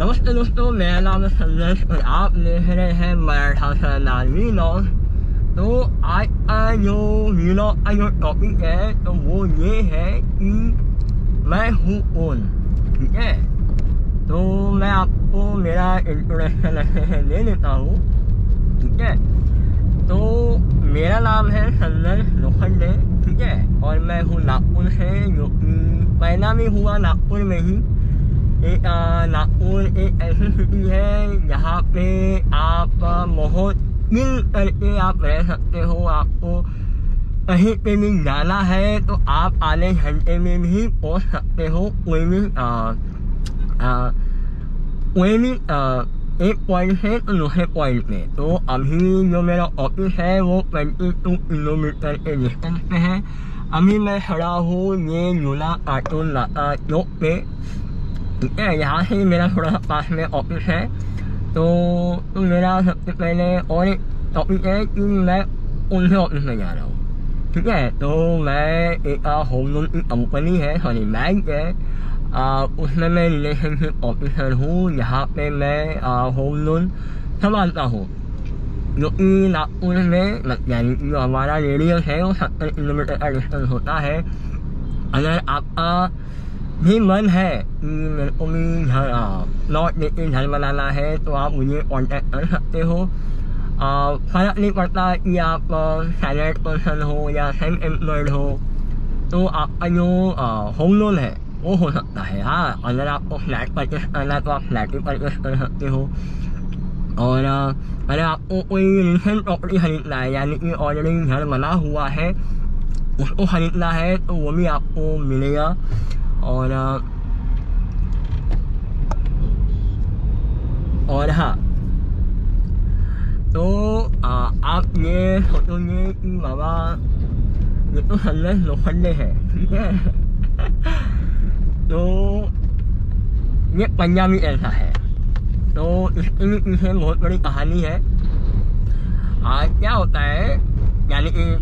नमस्ते दोस्तों, मेरा नाम है संदेश और आप देख रहे हैं मराठा सरदार व्लॉग। तो आज का जो व्लॉग का जो टॉपिक है तो वो ये है कि मैं हूँ कौन। ठीक है, तो मैं आपको मेरा इंट्रोडक्शन ऐसे दे देता हूँ। ठीक है, तो मेरा नाम है संदेश लोखंडे। ठीक है, और मैं हूँ नागपुर से, जो कि पैदा भी हुआ नागपुर में ही। एक नागपुर एक ऐसी सिटी है जहाँ पे आप बहुत मिल करके आप रह सकते हो। आपको कहीं पे भी जाना है तो आप आधे घंटे में भी पहुँच सकते हो कोई भी एक पॉइंट से तो दूसरे पॉइंट पे। तो अभी जो मेरा ऑफिस है वो 22 किलोमीटर के डिस्टेंस पे है। अभी मैं खड़ा हूँ ये लूना कार्टून चौक पे। ठीक है, यहाँ से मेरा थोड़ा सा पास में ऑफिस है। तो मेरा सबसे पहले और एक टॉपिक है कि मैं उनसे ऑफिस में जा रहा हूँ। ठीक है, तो मैं एक होम लोन की कंपनी है, सॉरी बैंक है, उसमें मैं रिलेशनशिप ऑफिसर हूँ। यहाँ पे मैं होम लोन संभालता हूँ, जो कि नागपुर में यानी कि जो हमारा रेडियस है वो 70 किलोमीटर का डिस्टेंस होता है। अगर आपका भी मन है कि मेरे को भी घर प्लॉट लेके घर बनाना है तो आप मुझे कांटेक्ट कर सकते हो। फ़र्क नहीं पड़ता कि आप सैलरीड पर्सन हो या सेल्फ एम्प्लॉयड हो, तो आपका जो होम लोन है वो हो सकता है। हाँ, अगर आपको फ्लैट परचेस करना है तो आप फ्लैट भी परचेस कर सकते हो। और अगर आपको कोई रीसेंट प्रॉपर्टी खरीदना है, यानी कि ऑलरेडी घर बना हुआ है उसको खरीदना है, तो वो भी आपको मिलेगा। और हाँ, तो आप ये सोचोगे कि बाबा ये तो संदेश लोखंडे है। ठीक है तो ये पंजाबी ऐसा है, तो इसके पीछे बहुत बड़ी कहानी है। क्या होता है, यानी कि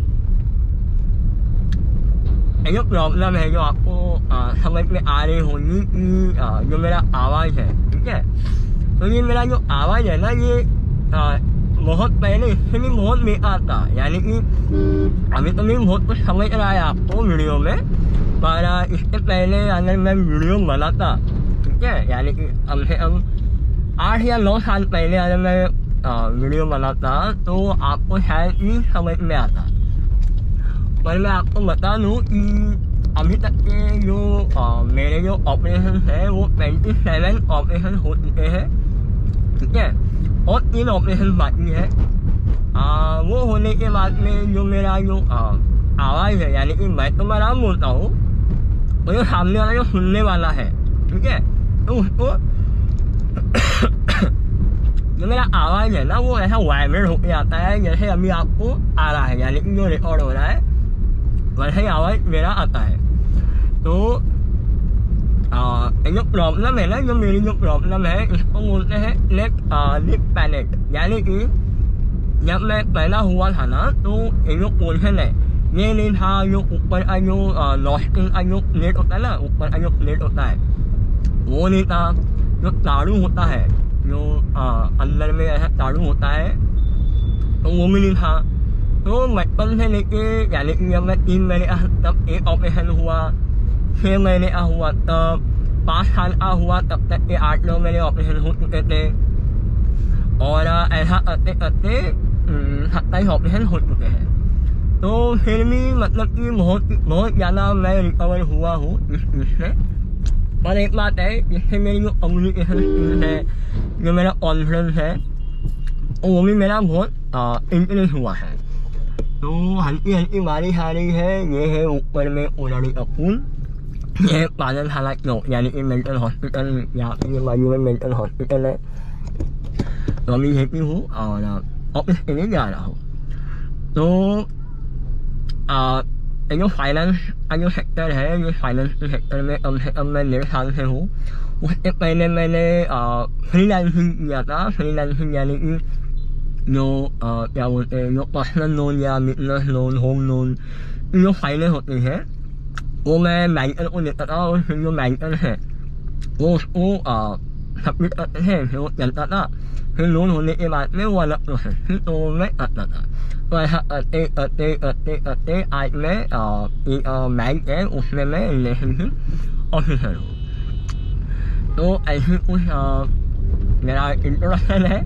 जो प्रॉब्लम है जो आपको समझ में आ रही होगी कि जो मेरा आवाज़ है। ठीक है, तो ये मेरा जो आवाज़ है ना, ये बहुत पहले इससे भी बहुत बेकार था। यानी कि अभी तो मैं बहुत कुछ समझ रहा है आपको वीडियो में, पर इससे पहले अगर मैं वीडियो बनाता, ठीक है, यानी कि कम से कम 8 या 9 साल पहले अगर मैं वीडियो बनाता तो आपको शायद ही समझ में आता। पर मैं आपको बता दूँ कि अभी तक के जो मेरे जो ऑपरेशन है वो 27 ऑपरेशन हो चुके हैं। ठीक है, और 3 ऑपरेशन बाकी है। वो होने के बाद में जो मेरा जो आवाज़ है, यानी कि मैं तो आराम बोलता हूँ, वो जो सामने वाला जो सुनने वाला है, ठीक है, तो उसको जो मेरा आवाज़ है ना वो ऐसा वाइब्रेट होके आता है जैसे अभी आपको आ रहा है, यानी कि जो रिकॉर्ड हो रहा है वैसे ही आवाज़ मेरा आता है। तो जो प्रॉब्लम है ना, जो मेरी जो प्रॉब्लम है इसको बोलते हैं लिप पैलेट। यानी कि जब मैं पैदा हुआ था ना तो ये जो पोर्शन है ये नहीं था, जो ऊपर का जो नॉस्ट्रिल का जो प्लेट होता है ना, ऊपर का जो प्लेट होता है वो नहीं था। जो ताड़ू होता है, जो अंदर में ऐसा ताड़ू होता है, तो वो भी नहीं था। तो बचपन से लेके, यानी कि जब मैं 3 महीने का तब एक ऑपरेशन हुआ, 6 महीने का हुआ तब, 5 साल का हुआ तब तक के 8-9 मेरे ऑपरेशन हो चुके थे। और ऐसा करते करते 27 ऑपरेशन हो चुके हैं। तो फिर भी मतलब कि बहुत ज़्यादा मैं रिकवर हुआ हूँ इस चीज़ से। और एक बात है, जिससे मेरी जो कम्युनिकेशन स्किल है, जो मेरा कॉन्फिडेंस है, वो भी मेरा बहुत इंक्रीज हुआ है। तो हल्की हल्की बारिश आ रही है। ये है ऊपर में उड़ाड़ी का पुल, ये पागलखाना चौक, यानी कि मेंटल हॉस्पिटल, यहाँ पे बाजू में मेंटल हॉस्पिटल है। तो अभी हैप्पी हूँ और ऑफिस के लिए जा रहा हूँ। तो जो फाइनेंस का जो सेक्टर है, ये फाइनेंस के सेक्टर में कम से कम मैं 1.5 साल से हूँ। उससे पहले मैंने फ्रीलांसिंग किया था। फ्रीलांसिंग यानी कि जो क्या बोलते हैं, जो पर्सनल लोन या बिजनेस लोन, होम लोन, जो फाइनेंस होती है वो मैं बैंकर को देता था। और फिर जो बैंकर है वो उसको सबमिट करते थे फिर वो चलता था, फिर लोन होने के बाद में वो अलग प्रोसेस फिर तो मैं करता था। तो ऐसा करते करते करते करते आज मैं एक बैंक है उसमें मैं रिलेशनशिप ऑफिसर हूँ। तो ऐसे कुछ मेरा इंट्रोडक्शन है।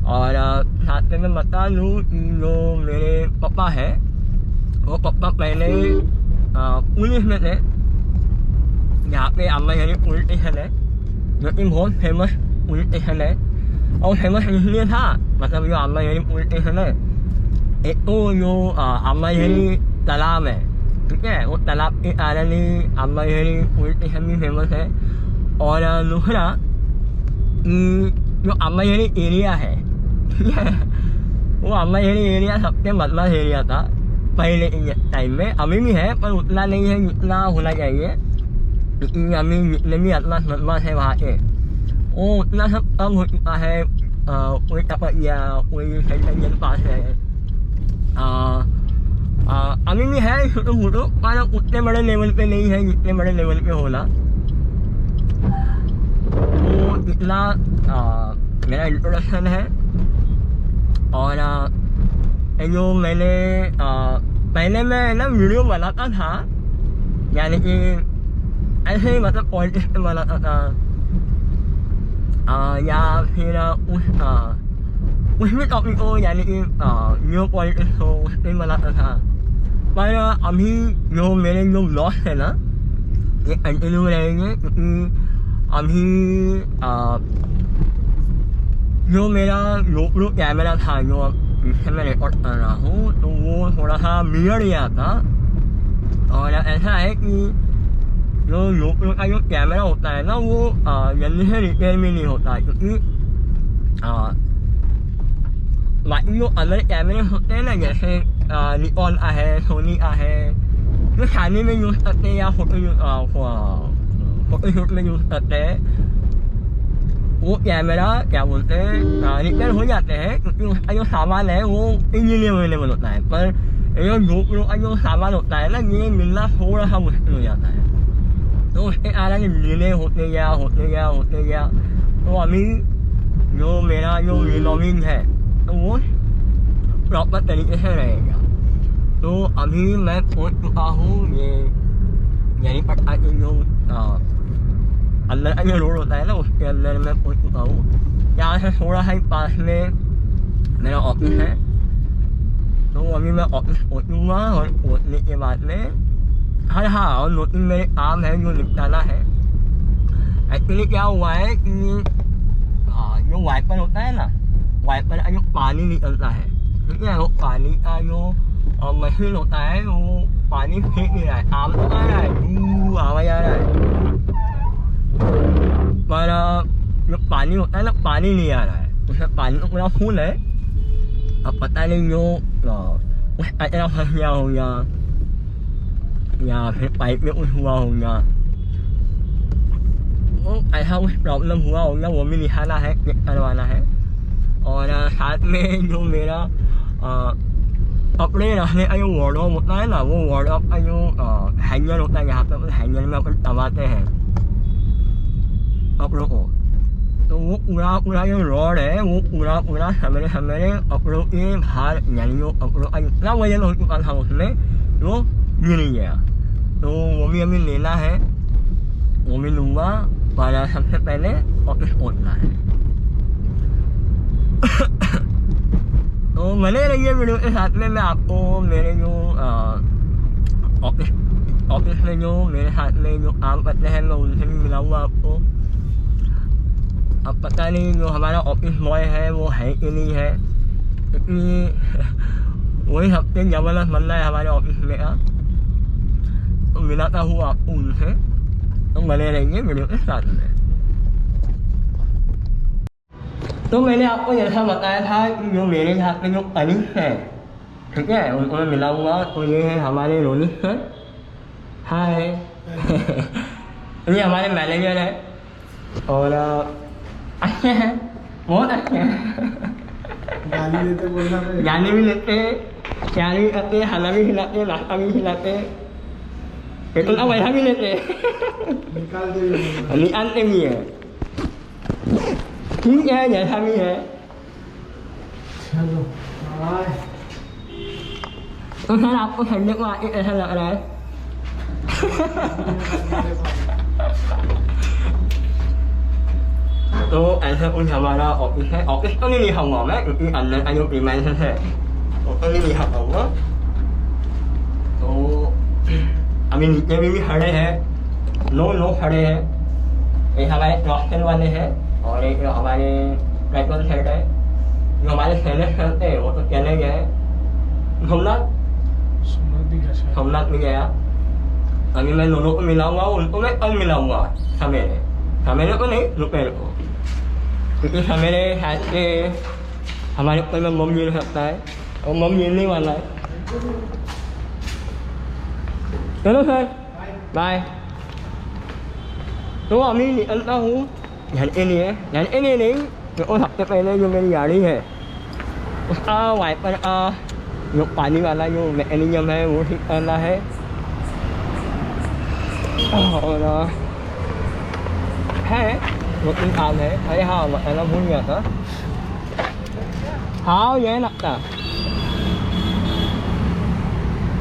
और साथ में मैं बता दूँ कि जो मेरे पापा है वो पापा पहले पुलिस में थे, यहाँ पे अम्बाझरी पुलिस स्टेशन है जो कि बहुत फेमस पुलिस स्टेशन है। और फेमस इसलिए था मतलब जो अम्बाझरी पुलिस स्टेशन है, एक तो जो अम्बाझरी तालाब है, ठीक है, वो तालाब के कारण ही अम्बाझरी पुलिस स्टेशन भी फेमस है। और दूसरा जो अम्बाझरी एरिया है, ठीक है, वो अम्बाझरी एरिया सबसे बदमाश एरिया था पहले के टाइम में, अभी भी है पर उतना नहीं है जितना होना चाहिए। लेकिन अभी जितने भी बदमाश है वहाँ के वो उतना सब कम हो चुका है। कोई टपकिया कोई सेंट्रल पास है, अभी भी है छोटो मोटो पर उतने बड़े लेवल पे नहीं है जितने बड़े लेवल पे होना। तो इतना मेरा इंट्रोडक्शन है। और जो मैंने पहले मैं ना वीडियो बनाता था, यानी कि ऐसे ही मतलब पॉलिटिक्स पे बनाता था या फिर उस भी टॉपिक हो, यानी कि न्यू पॉलिटिक्स हो उस पर बनाता था। पर अभी जो मेरे जो ब्लॉग्स है ना ये कंटिन्यू रहेंगे, क्योंकि अभी जो मेरा GoPro कैमरा था जो जिससे मैं रिकॉर्ड कर रहा हूँ, तो वो थोड़ा सा बिगड़ गया था। और ऐसा है कि जो GoPro का जो कैमरा होता है ना वो जल्दी से रिपेयर में नहीं होता, क्योंकि बाकी जो अदर कैमरे होते हैं ना जैसे निकॉन का है, सोनी का है, जो शादी में यूज़ करते हैं या फोटो शूट में यूज़ करते हैं, वो कैमरा क्या बोलते हैं रिपेयर हो जाते हैं, क्योंकि उसका जो सामान है वो इजीली अवेलेबल होता है। पर जो GoPro का जो सामान होता है ना ये मिलना थोड़ा सा मुश्किल हो जाता है, तो उसके कारण डिले होते गया। तो अभी जो मेरा जो व्लॉगिंग है तो वो प्रॉपर तरीके से रहेगा। तो अभी मैं पहुंच चुका हूँ ये यानी पटना के जो अंदर का जो रोड होता है ना उसके अंदर मैं पहुंच चुका हूँ। यहाँ से थोड़ा सा पास में मेरा ऑफिस है, तो अभी मैं ऑफिस पहुँचूँगा और पहुँचने के बाद में हाँ और 2-3 मेरे काम है जो निपटाना है। एक्चुअली क्या हुआ है कि जो वाइपर होता है ना, वाइपर का जो पानी निकलता है, ठीक है, वो पानी का जो मशीन होता है वो पानी फेंक नहीं रहा है, आम तो आ रहा है, आवाज आ रहा है, पर जो पानी होता है ना पानी नहीं आ रहा है, उसमें पानी तो पूरा फुल है। अब पता नहीं जो कुछ कचरा फंस गया होगा या फिर पाइप में कुछ हुआ होगा, वो ऐसा कुछ प्रॉब्लम हुआ होगा, वो भी दिखाना है, चेक करवाना है। और साथ में जो मेरा कपड़े रखने का जो वार्डरोब होता है ना, वो वार्डरोब का जो हैंगर होता है, यहाँ पे हैंगर में अपन टमाते हैं कपड़ों को, तो वो पूरा जो रॉड है वो पूरा सवेरे कपड़ों के बाहर, यानी जो कपड़ों का जितना वजन हो चुका था उसमें वो गिर गया। तो वो भी अभी लेना है, वो भी लूँगा, पर सबसे पहले ऑफिस पहुँचना है। तो बने रहिए वीडियो के साथ में। मैं आपको मेरे जो ऑफिस में जो मेरे साथ में जो काम करते हैं मैं उनसे भी मिलाऊंगा आपको। अब पता नहीं जो हमारा ऑफिस बॉय है वो है कि नहीं है, क्योंकि वही सबसे ज़बरदस्त बंदा है हमारे ऑफिस में का, तो मिलाता हूँ आपको उनसे। तो बने रहेंगे वीडियो के साथ में। तो मैंने आपको जैसा बताया था कि जो मेरे साथ में जो कलीग है, ठीक है, उनको मैं मिलाऊंगा। तो ये है हमारे रोनित सर, हाय। ये हमारे मैनेजर है और अच्छे हैं, बहुत अच्छे हैं। गाली भी लेते हैं, प्यार भी करते हैं, खाना भी खिलाते हैं, नाश्ता भी खिलाते हैं, इतना पैसा भी लेते हैं, निकालते भी है। ठीक है जैसा भी है। चलो बाय। तो सर आपको संडे को आके कैसा लग रहा है? तो ऐसा कुछ हमारा ऑफिस है। ऑफिस तो नहीं लिखा हुआ मैं क्योंकि अंदर का जो प्रीमाइसेस है वो तो नहीं लिखा हुआ। तो अभी नीचे भी खड़े हैं, 9 लोग खड़े हैं। एक हमारे क्रॉसटेल वाले हैं और एक हमारे पेट्रोल सेट है। जो हमारे सेलेस करते हैं वो तो चले गए। सोमनाथ भी गया। अभी मैं दोनों को मिला हुआ, उनको मैं कल मिला हुआ सवेरे को नहीं दोपहर को, क्योंकि सवेरे शायद से हमारे ऊपर में बम गिर सकता है और बम गिरने वाला है। चलो सर बाय। तो अभी निकलता हूँ घर के लिए नहीं तो सबसे पहले जो मेरी गाड़ी है उसका वाइपर का जो पानी वाला जो मैकेनिज्म है वो ठीक करना है। और है 2-3 काम है। अरे हाँ बताना भूल गया था। हाँ ये लगता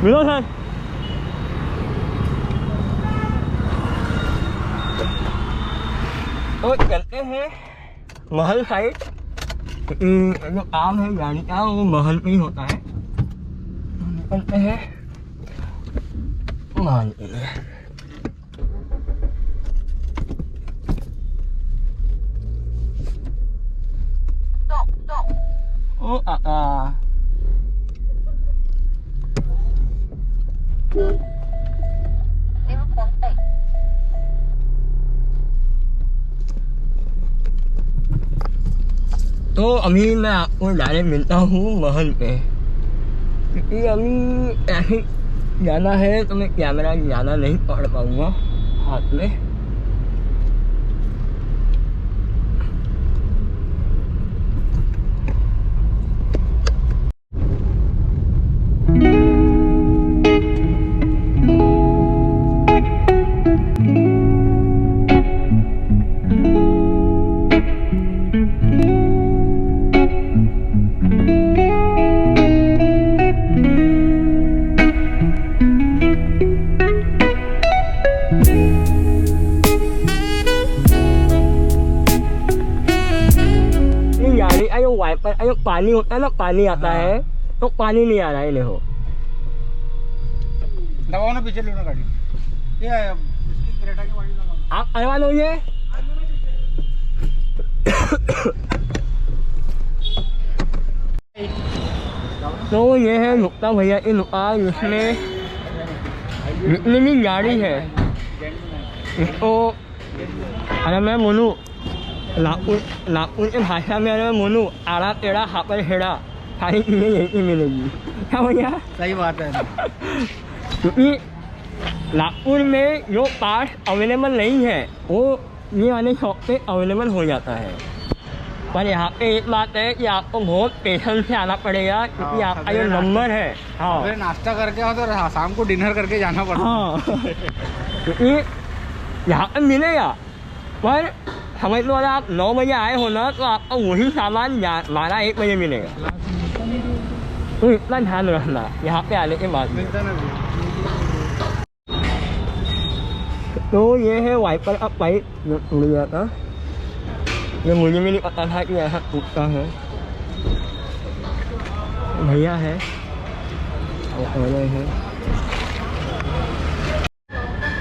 मिलो सर। तो चलते हैं महल साइड। जो काम है गाड़ी का वो महल पे ही होता है। निकलते हैं महल के लिए। ओ तो अभी मैं आपको डायरेक्ट मिलता हूँ महल पे, क्योंकि अभी ऐसे जाना है तो मैं कैमरा ज़्यादा नहीं पकड़ पाऊँगा हाथ में। वाइपर जो पानी होता है ना, पानी आता है तो पानी नहीं आ रहा है। देखो दबाओ ना पीछे लेना गाड़ी। ये इसकी क्रेटा की गाड़ी लगाओ। आप अरवा लो ये। तो ये है नुक्ता भैया की दुकान, जिसमें जितनी भी गाड़ी है इसको अरे मैं बोलूँ नागपुर की भाषा में अगर बोलूँ आड़ा टेढ़ा हापर हेड़ा सारी चीज़ें यहीं मिलेगी। क्या भैया? सही बात है। क्योंकि नागपुर में जो पार्ट अवेलेबल नहीं है वो ये वाले शॉप पे अवेलेबल हो जाता है। पर यहाँ पे एक बात है कि आपको बहुत पेशेंस से आना पड़ेगा, क्योंकि आपका जो नंबर है। हाँ फिर नाश्ता करके आओ तो शाम को डिनर करके जाना पड़ता है। हाँ क्योंकि यहाँ पे मिलेगा, पर समझ लो अगर आप 9 बजे आए हो ना तो आपको वही सामान 12-1 बजे मिलेगा। तो इतना ध्यान रखना यहाँ पे आने के बाद। तो ये है वाइपर का पाइप जो टूट गया था। ये मुझे भी नहीं पता था कि ऐसा टूटता है। भैया है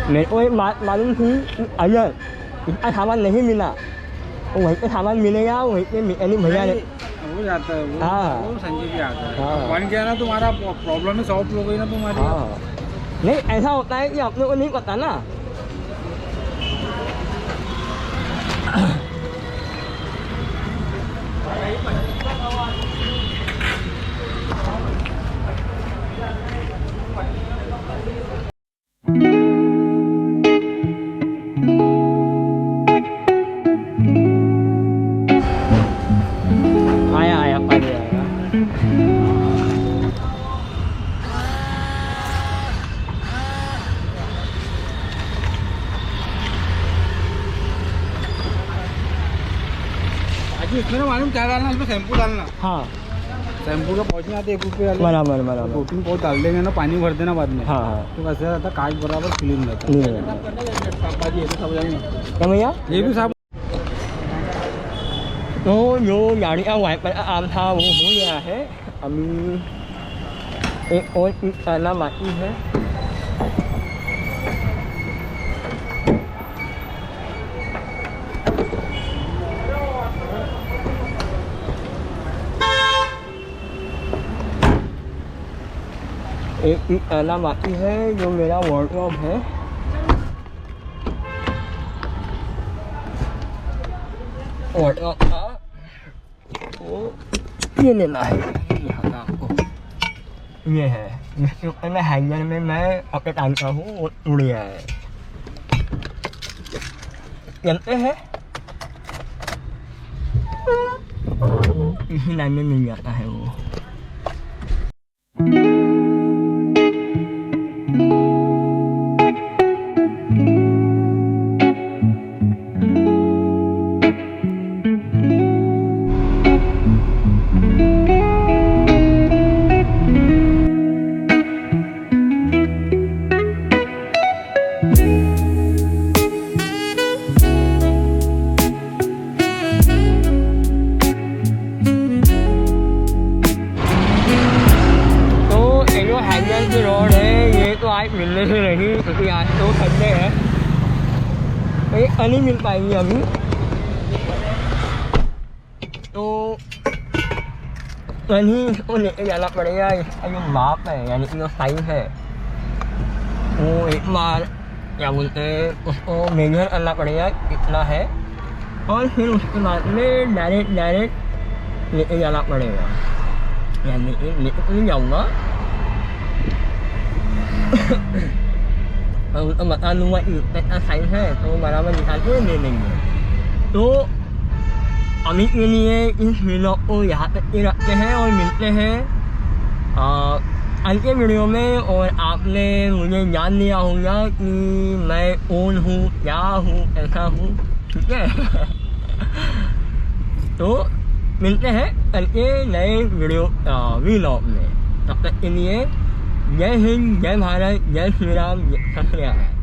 मेरे को एक बात मालूम थी कि अगर इसका सामान नहीं मिला तो वहीं पे सामान मिलेगा, वहीं पे मैकेनिक भैया ने हो जाता है वो। हाँ वो संजय भी आता है। हाँ। बन गया ना तुम्हारा प्रॉब्लम ही सॉल्व हो गई ना तुम्हारी। हाँ नहीं ऐसा होता है कि अपने को नहीं पता ना। आया पानी आया। अभी इसमें ना मालूम क्या डालना, इसमें शैम्पू डालना। हाँ शैम्पू के पहुँचने आते 1 रुपये वाले, बराबर बराबर। 2-3 पाउच डाल देंगे ना, पानी भर देना बाद में। हाँ हाँ तो कैसे रहता, कांच बराबर क्लीन रहता नहीं है। साफ ये तो सब जाएंगे, क्या भैया? ये भी साफ। तो जो गाड़ी का वाइपर का काम था वो हो गया है। अभी एक और चीज करना बाकी है। एक चीज करना बाकी है, जो मेरा वार्डरोब है वार्डरोब का वो ये लेना है। यहाँ का आपको ये है, जिसके ऊपर मैं हैंगर में मैं अपने टांगता हूँ, वो टूट गया है। चलते हैं, इसी लाइन में मिल जाता है वो। की रोड है ये तो आज मिलने से नहीं, क्योंकि आज तो संडे है, तो ये नहीं मिल पाएंगी अभी। तो कहीं इसको लेके जाना पड़ेगा। इसका जो माप है यानी कि जो साइज है वो एक बार क्या बोलते हैं उसको मेजर करना पड़ेगा कितना है, और फिर उसके बाद में डायरेक्ट लेके जाना पड़ेगा। यानी कि लेके नहीं जाऊँगा तो बता दूँगा कितना साइज है, तो बराबर निकाल के ले लेंगे। तो अभी के लिए इस वीडियो को यहाँ तक के रखते हैं और मिलते हैं आज के वीडियो में। और आपने मुझे जान लिया होगा कि मैं कौन हूँ, क्या हूँ, कैसा हूँ, ठीक है। तो मिलते हैं कल के नए वीडियो में। तब तक के लिए जय हिंद, जय भारत, जय श्री राम, जय सत श्री अकाल।